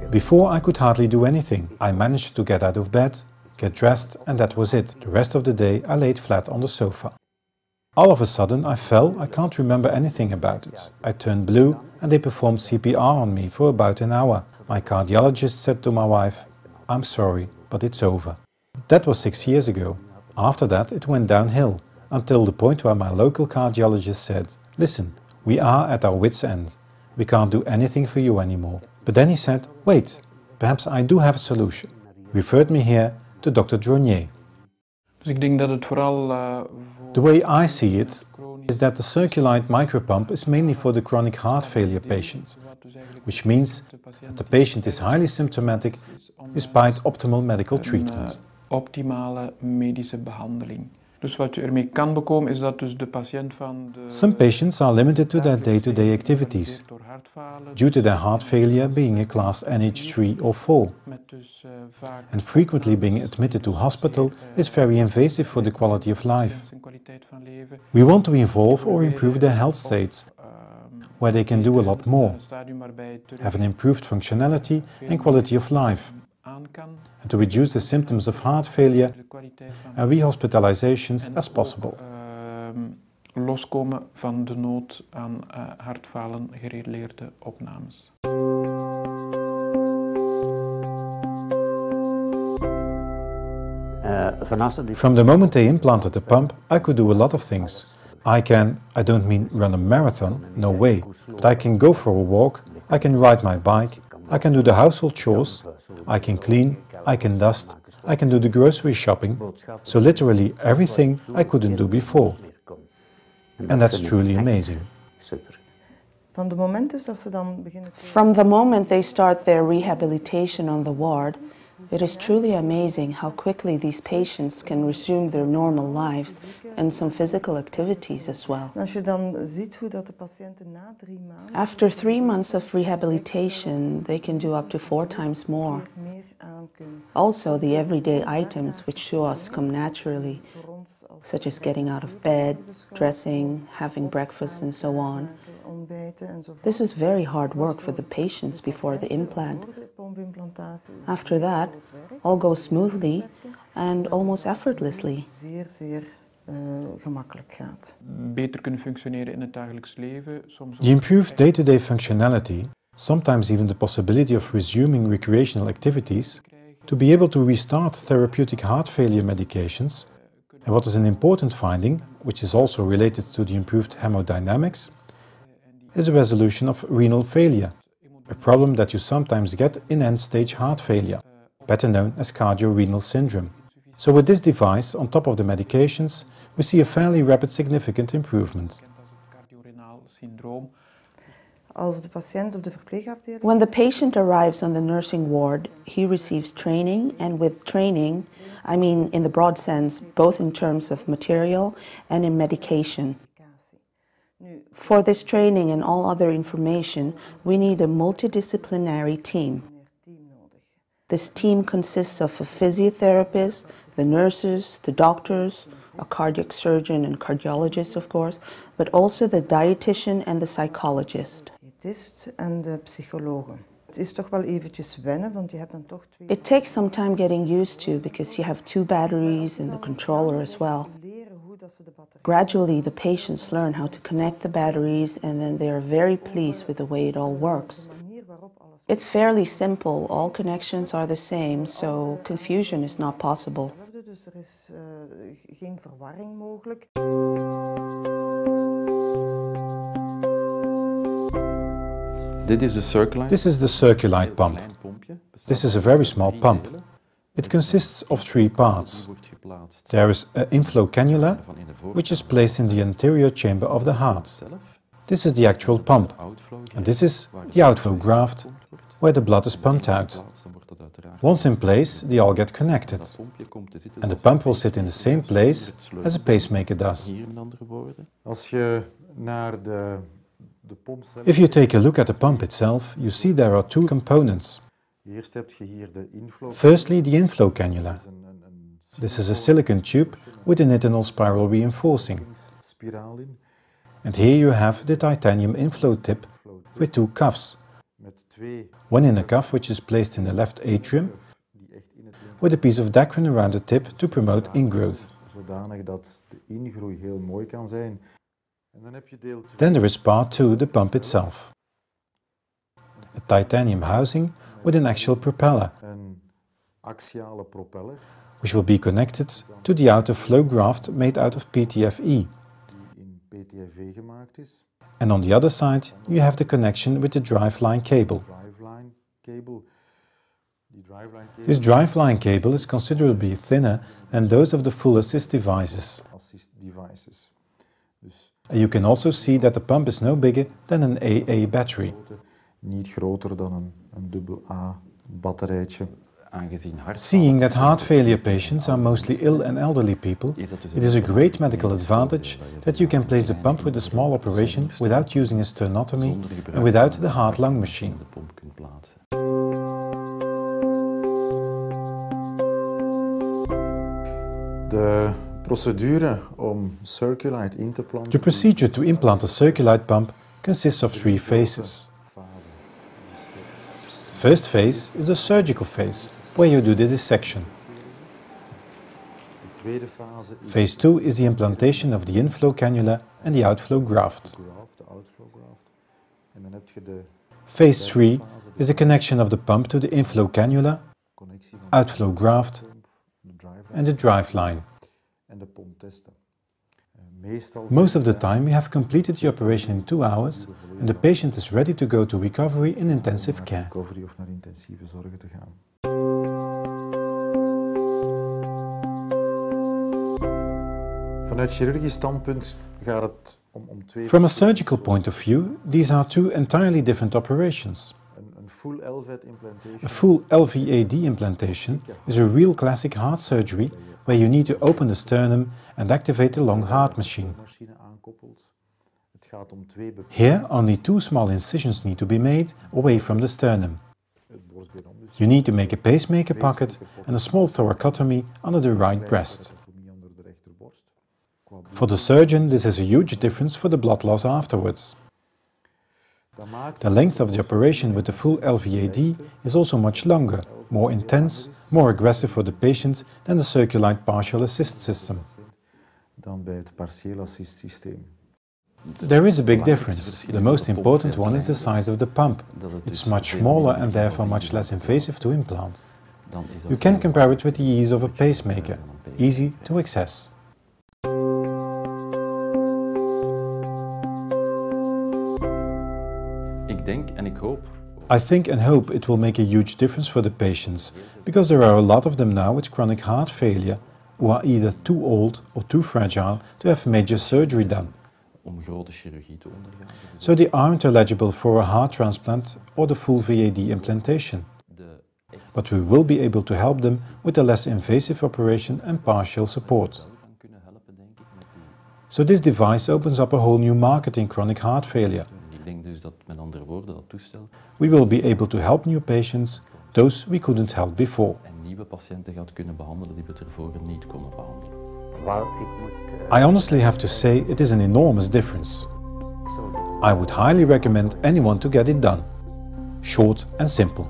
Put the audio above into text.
Before I could hardly do anything. I managed to get out of bed, get dressed, and that was it. The rest of the day I laid flat on the sofa. All of a sudden I fell. I can't remember anything about it. I turned blue and they performed CPR on me for about an hour. My cardiologist said to my wife, "I'm sorry, but it's over." That was 6 years ago. After that it went downhill, until the point where my local cardiologist said, "Listen, we are at our wits' end. We can't do anything for you anymore." But then he said, "Wait, perhaps I do have a solution." Referred me here to Dr. Dronier. The way I see it is that the Circulite micropump is mainly for the chronic heart failure patient, which means that the patient is highly symptomatic despite optimal medical treatment. Some patients are limited to their day-to-day activities due to their heart failure being a class NH3 or 4. And frequently being admitted to hospital is very invasive for the quality of life. We want to evolve or improve their health state, where they can do a lot more, have an improved functionality and quality of life, and to reduce the symptoms of heart failure and rehospitalizations as possible. Loskomen van de nood aan hartfalen gerelateerde opnames. From the moment they implanted the pump, I could do a lot of things. I don't mean run a marathon, no way, but I can go for a walk, I can ride my bike, I can do the household chores, I can clean, I can dust, I can do the grocery shopping, so literally everything I couldn't do before. And that's truly amazing. From the moment they start their rehabilitation on the ward, it is truly amazing how quickly these patients can resume their normal lives and some physical activities as well. After 3 months of rehabilitation, they can do up to 4 times more. Also, the everyday items which to us come naturally, such as getting out of bed, dressing, having breakfast, and so on. This is very hard work for the patients before the implant. After that, all goes smoothly and almost effortlessly. The improved day-to-day functionality, sometimes even the possibility of resuming recreational activities, to be able to restart therapeutic heart failure medications, and what is an important finding, which is also related to the improved hemodynamics, is a resolution of renal failure, a problem that you sometimes get in end-stage heart failure, better known as cardiorenal syndrome. So with this device on top of the medications, we see a fairly rapid significant improvement. When the patient arrives on the nursing ward, he receives training, and with training, I mean in the broad sense, both in terms of material and in medication. For this training and all other information, we need a multidisciplinary team. This team consists of a physiotherapist, the nurses, the doctors, a cardiac surgeon and cardiologist, of course, but also the dietitian and the psychologist. It takes some time getting used to because you have 2 batteries and the controller as well. Gradually, the patients learn how to connect the batteries, and then they are very pleased with the way it all works. It's fairly simple, all connections are the same, so confusion is not possible. This is the Circulite pump. This is a very small pump. It consists of 3 parts. There is an inflow cannula, which is placed in the anterior chamber of the heart. This is the actual pump, and this is the outflow graft, where the blood is pumped out. Once in place, they all get connected, and the pump will sit in the same place as a pacemaker does. If you take a look at the pump itself, you see there are 2 components. Firstly, the inflow cannula. This is a silicone tube with an internal spiral reinforcing. And here you have the titanium inflow tip with 2 cuffs. one in a cuff which is placed in the left atrium, with a piece of Dacron around the tip to promote ingrowth. Then there is part 2, the pump itself. A titanium housing with an axial propeller, which will be connected to the outer flow graft made out of PTFE. And on the other side you have the connection with the driveline cable. This driveline cable is considerably thinner than those of the full assist devices. And you can also see that the pump is no bigger than an AA battery. Seeing that heart failure patients are mostly ill and elderly people, it is a great medical advantage that you can place the pump with a small operation without using a sternotomy and without the heart-lung machine. The procedure to implant a Circulite pump consists of 3 phases. The first phase is a surgical phase, where you do the dissection. Phase 2 is the implantation of the inflow cannula and the outflow graft. Phase 3 is the connection of the pump to the inflow cannula, outflow graft and the drive line. Most of the time we have completed the operation in 2 hours and the patient is ready to go to recovery in intensive care. From a surgical point of view, these are 2 entirely different operations. A full LVAD implantation is a real classic heart surgery where you need to open the sternum and activate the long heart machine. Here, only 2 small incisions need to be made away from the sternum. You need to make a pacemaker pocket and a small thoracotomy under the right breast. For the surgeon, this is a huge difference for the blood loss afterwards. The length of the operation with the full LVAD is also much longer, more intense, more aggressive for the patient than the Circulite partial assist system. There is a big difference. The most important one is the size of the pump. It's much smaller and therefore much less invasive to implant. You can compare it with the ease of a pacemaker, easy to access. I think and hope it will make a huge difference for the patients, because there are a lot of them now with chronic heart failure who are either too old or too fragile to have major surgery done. So they aren't eligible for a heart transplant or the full VAD implantation. But we will be able to help them with a less invasive operation and partial support. So this device opens up a whole new market in chronic heart failure. We will be able to help new patients, those we couldn't help before. I honestly have to say it is an enormous difference. I would highly recommend anyone to get it done. Short and simple.